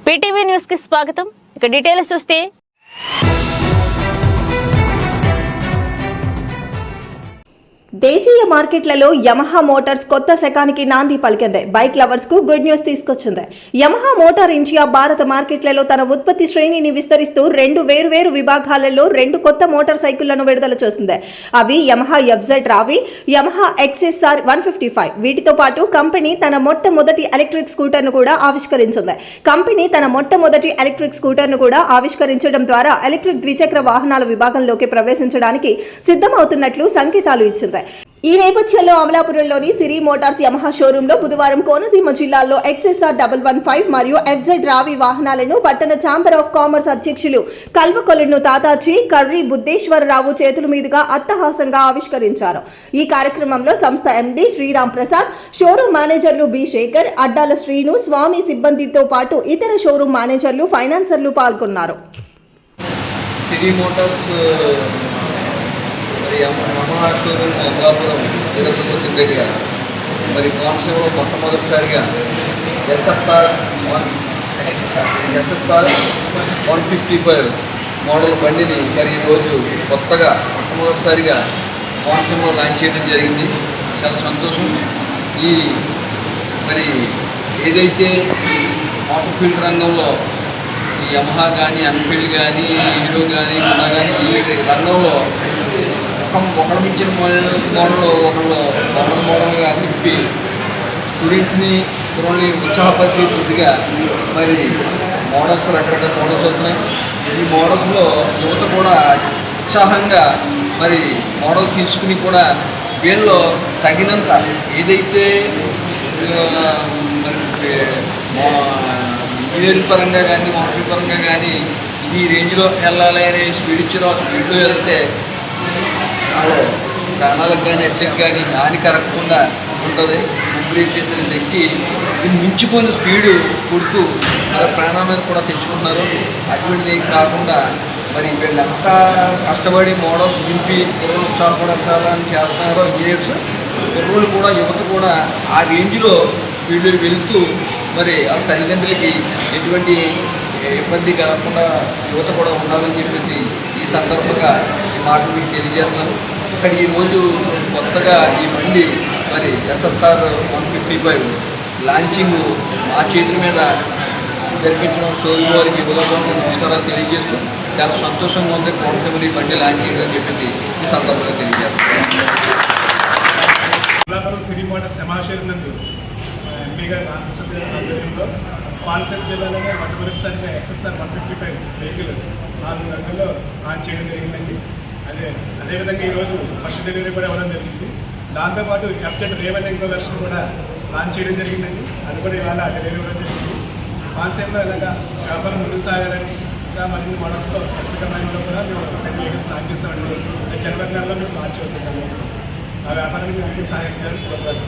PTV news కి స్వాగతం. ఇక డీటెయిల్స్ చూస్తే దేశీయ మార్కెట్లలో యమహా మోటార్స్ కొత్త శకానికి నాంది పలికింది. బైక్ లవర్స్ కు గుడ్ న్యూస్ తీసుకొచ్చింది. యమహా మోటార్ ఇండియా భారత మార్కెట్లలో తన ఉత్పత్తి శ్రేణిని విస్తరిస్తూ రెండు వేరు విభాగాలలో రెండు కొత్త మోటార్ సైకిళ్లను విడుదల చేస్తుంది. అవి యమహా ఎఫ్జెడ్ రావి, యమహా XSR 155. వీటితో పాటు కంపెనీ తన మొట్టమొదటి ఎలక్ట్రిక్ స్కూటర్ ను కూడా ఆవిష్కరించింది. కంపెనీ తన మొట్టమొదటి ఎలక్ట్రిక్ స్కూటర్ ను కూడా ఆవిష్కరించడం ద్వారా ఎలక్ట్రిక్ ద్విచక్ర వాహనాల విభాగంలోకి ప్రవేశించడానికి సిద్ధమవుతున్నట్లు సంకేతాలు ఇచ్చింది. ఈ నేపథ్యంలో అమలాపురంలోని సిరి మోటార్స్ యమహా షోరూమ్ లో బుధవారం కోనసీమ జిల్లాలో XSR 115 మరియు ఎఫ్జెడ్ రావి వాహనాలను పట్టణ ఛాంబర్ ఆఫ్ కామర్స్ అధ్యక్షులు కల్వకొలను తాతాచి కర్రీ బుద్ధేశ్వరరావు చేతుల మీదుగా అట్టహాసంగా ఆవిష్కరించారు. ఈ కార్యక్రమంలో సంస్థ ఎండి శ్రీరామ్ ప్రసాద్, షోరూమ్ మేనేజర్లు బి శేఖర్, అడ్డాల శ్రీను, స్వామి సిబ్బందితో పాటు ఇతర షోరూమ్ మేనేజర్లు, ఫైనాన్సర్లు పాల్గొన్నారు. యమహా షోరూమ్ అమలాపురం వీరసముద్రం దగ్గర మరి కోనసీమలో మొట్టమొదటిసారిగా SSR 155 మోడల్ బండిని మరి ఈరోజు కొత్తగా మొట్టమొదటిసారిగా కోనసీమలో లాంచ్ చేయడం జరిగింది. చాలా సంతోషం. ఈ మరి ఏదైతే మోటార్ ఫీల్డ్ రంగంలో ఈ యమహా కానీ, అన్ఫీల్డ్ కానీ, హీరో కానీ, హోండా కానీ ఈ రంగంలో ఒకళ్ళ మించిన మోడల్లో మోడల్గా తిప్పి స్టూడెంట్స్ని పిల్లల్ని ఉత్సాహపరిచే దిశగా మరి మోడల్స్ రకరకాల మోడల్స్ అవుతున్నాయి. ఈ మోడల్స్లో యువత కూడా ఉత్సాహంగా మరి మోడల్ తీసుకుని కూడా వీళ్ళలో తగినంత ఏదైతే ఇంజనీరింగ్ పరంగా కానీ, మోటార్ పరంగా కానీ ఈ రేంజ్లో వెళ్ళాలి అనే స్పీడ్లో వెళ్తే ప్రాణాలకు కానీ, ఎట్లకి కానీ హాని కరగకుండా ఉంటుంది. ఊపిరిసేతుల శక్తి దీన్ని మించిపోయిన స్పీడు కొడుతూ వాళ్ళ ప్రాణాల మీద కూడా తెచ్చుకుంటున్నారు. అటువంటిది కాకుండా మరి వీళ్ళు ఎంత కష్టపడి మోడల్స్ నింపి కుర్రలు ఉత్సాహపడాలని చేస్తున్నారో ఇంజనీర్స్, కుర్రోళ్ళు కూడా, యువత కూడా ఆ రేంజ్లో స్పీడ్లో వెళుతూ మరి ఆ తల్లిదండ్రులకి ఎటువంటి ఇబ్బంది కలగకుండా యువత కూడా ఉండాలని చెప్పేసి ఈ సందర్భంగా ఈ మాటలు మీకు తెలియజేస్తున్నాను. ఇక్కడ ఈరోజు కొత్తగా ఈ బండి మరి SSR 155 లాంచింగ్ మా చేతుల మీద జరిపించడం షోరూమ్ వారికి ఉదయపూర్వక నమస్కారాలు తెలియజేస్తూ చాలా సంతోషంగా ఉంది. కోనసీమలో ఈ బండి లాంచింగ్ అని చెప్పేసి ఈ సందర్భంగా తెలియజేస్తున్నాను. సిరి మోటార్స్ సమావేశం నందు ఎంపీ గారి ఆధ్వర్యంలో కోనసీమ జిల్లాలోనే మొట్టమొదటిసారిగా XSR 155 వెహికల్ 4 రంగుల్లో లాంచ్ చేయడం జరిగిందండి. అదేవిధంగా ఈరోజు ఫస్ట్ డెలివరీ కూడా ఇవ్వడం జరిగింది. దాంతోపాటు ఎఫ్జెడ్ రేవన్ ఇంకో వెర్షన్ కూడా లాంచ్ చేయడం జరిగిందండి. అది కూడా ఇవాళ డెలివరీ ఇవ్వడం జరిగింది. కోనసీమలో ఇలాగా వ్యాపారం ముందుకు సాగాలని ఇంకా మరిన్ని మోడల్స్లో ఎలక్ట్రికల్ కూడా మేము 2 వెహికల్స్ లాంచ్ చేస్తామండి. జనవరి నెలలో మేము లాంచ్ అవుతున్నాము. ఆ వ్యాపారానికి మేము సహాయం చేయాలని కోరుతున్నాం.